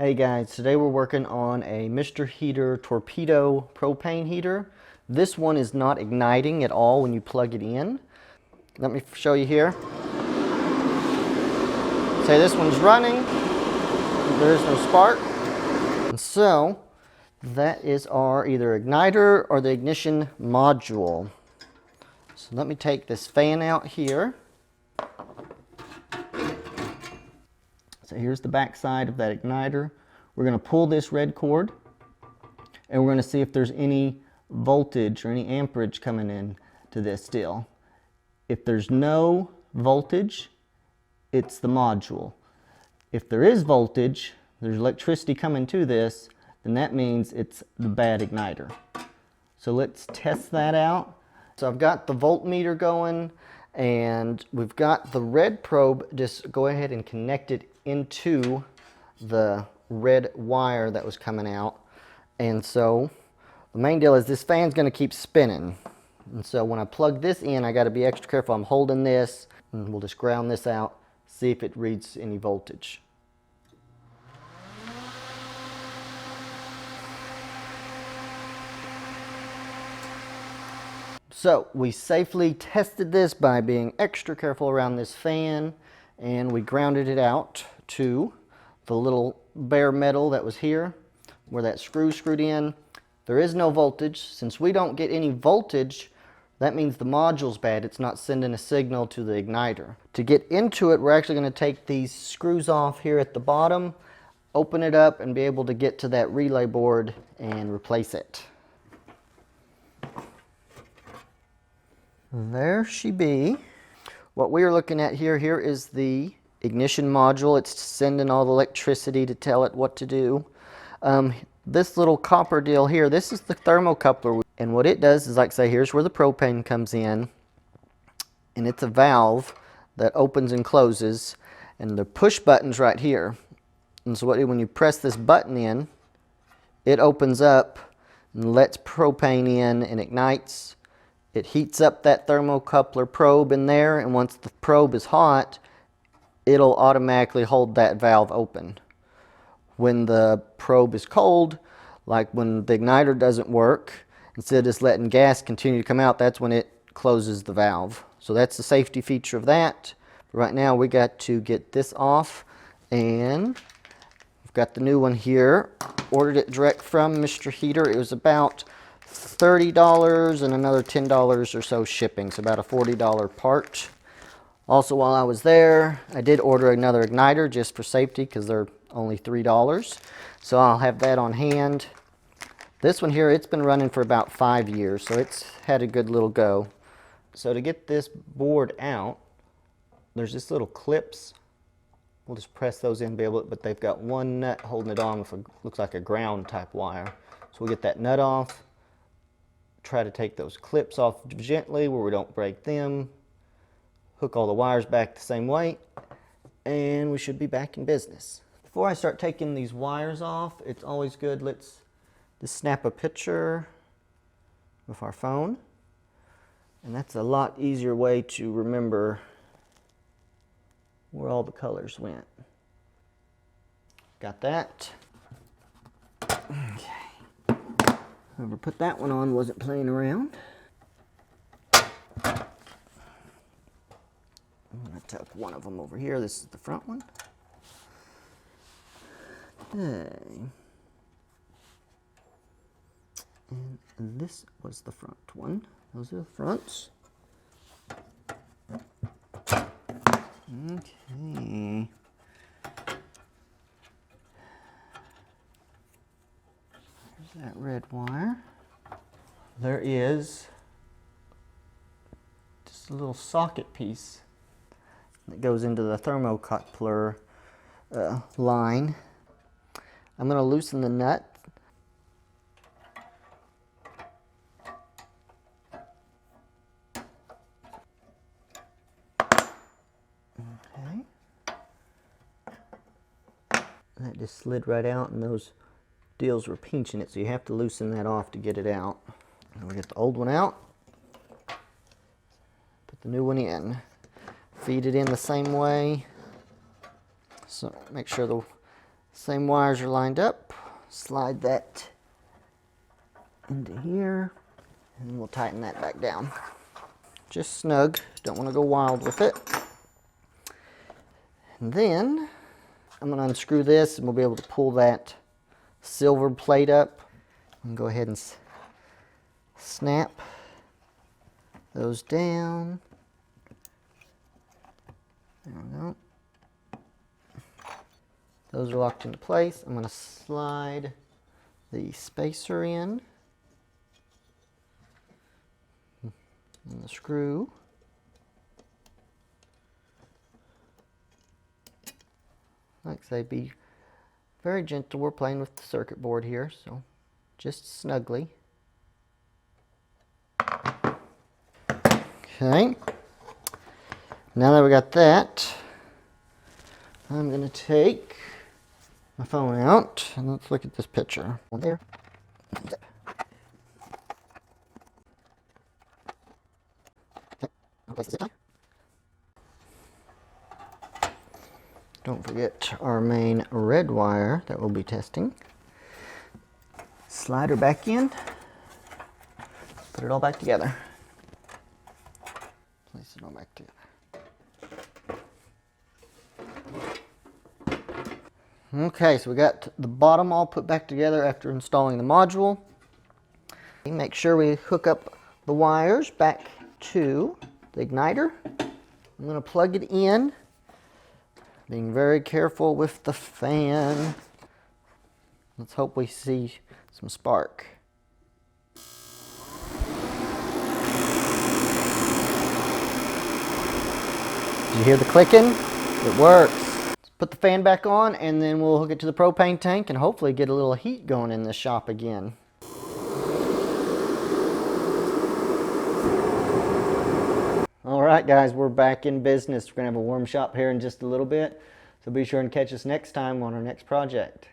Hey guys, today we're working on a Mr. Heater Torpedo propane heater. This one is not igniting at all when you plug it in. Let me show you here. Say this one's running, there is no spark. And so that is our either igniter or the ignition module. So let me take this fan out here. So here's the back side of that igniter. We're going to pull this red cord and we're going to see if there's any voltage or any amperage coming in to this still. If there's no voltage, it's the module. If there is voltage, there's electricity coming to this, then that means it's the bad igniter. So let's test that out. So I've got the voltmeter going and we've got the red probe. Just go ahead and connect it into the red wire that was coming out. And so the main deal is this fan's going to keep spinning. And so when I plug this in, I got to be extra careful. I'm holding this and we'll just ground this out, see if it reads any voltage. So we safely tested this by being extra careful around this fan, and we grounded it out to the little bare metal that was here where that screw screwed in. There is no voltage. Since we don't get any voltage, that means the module's bad. It's not sending a signal to the igniter. To get into it, we're actually going to take these screws off here at the bottom, open it up, and be able to get to that relay board and replace it. There she be. What we are looking at here is the ignition module. It's sending all the electricity to tell it what to do. This little copper deal here, this is the thermocoupler. And what it does is, like say, here's where the propane comes in. And it's a valve that opens and closes. And the push button's right here. And so when you press this button in, it opens up and lets propane in and ignites. It heats up that thermocoupler probe in there, and once the probe is hot, it'll automatically hold that valve open. When the probe is cold, like when the igniter doesn't work, instead of just letting gas continue to come out, that's when it closes the valve. So that's the safety feature of that. But right now we got to get this off, and we've got the new one here. Ordered it direct from Mr. Heater. It was about $30 and another $10 or so shipping, so about a $40 part. Also, while I was there, I did order another igniter just for safety because they're only $3. So I'll have that on hand. This one here, it's been running for about 5 years, so it's had a good little go. So to get this board out, there's just little clips. We'll just press those in, but they've got one nut holding it on with a, looks like a ground type wire. So we'll get that nut off. Try to take those clips off gently where we don't break them. Hook all the wires back the same way, and we should be back in business. Before I start taking these wires off, it's always good, let's just snap a picture with our phone. And that's a lot easier way to remember where all the colors went. Got that? Okay. Whoever put that one on wasn't playing around. I'm going to tuck one of them over here. This is the front one. Okay. And this was the front one. Those are the fronts. Okay. That red wire. There is just a little socket piece that goes into the thermocoupler line. I'm going to loosen the nut. Okay. That just slid right out, and those deals were pinching it, so you have to loosen that off to get it out. And we get the old one out, put the new one in. feed it in the same way. So make sure the Same wires are lined up. Slide that into here, and we'll tighten that back down. Just snug, don't want to go wild with it. And then I'm going to unscrew this and we'll be able to pull that silver plate up and go ahead and snap those down. There we go. Those are locked into place. I'm going to slide the spacer in and the screw. Like I say, be very gentle. We're playing with the circuit board here, so just snugly. Okay. Now that we got that, I'm going to take my phone out and let's look at this picture. One there. Okay. Don't forget our main red wire that we'll be testing. Slide her back in. Put it all back together. Place it all back together. Okay, so we got the bottom all put back together after installing the module. Make sure we hook up the wires back to the igniter. I'm going to plug it in, being very careful with the fan. Let's hope we see some spark. Did you hear the clicking? It works. Let's put the fan back on and then we'll hook it to the propane tank and hopefully get a little heat going in the shop again. Alright guys, we're back in business. We're going to have a warm shop here in just a little bit. So be sure and catch us next time on our next project.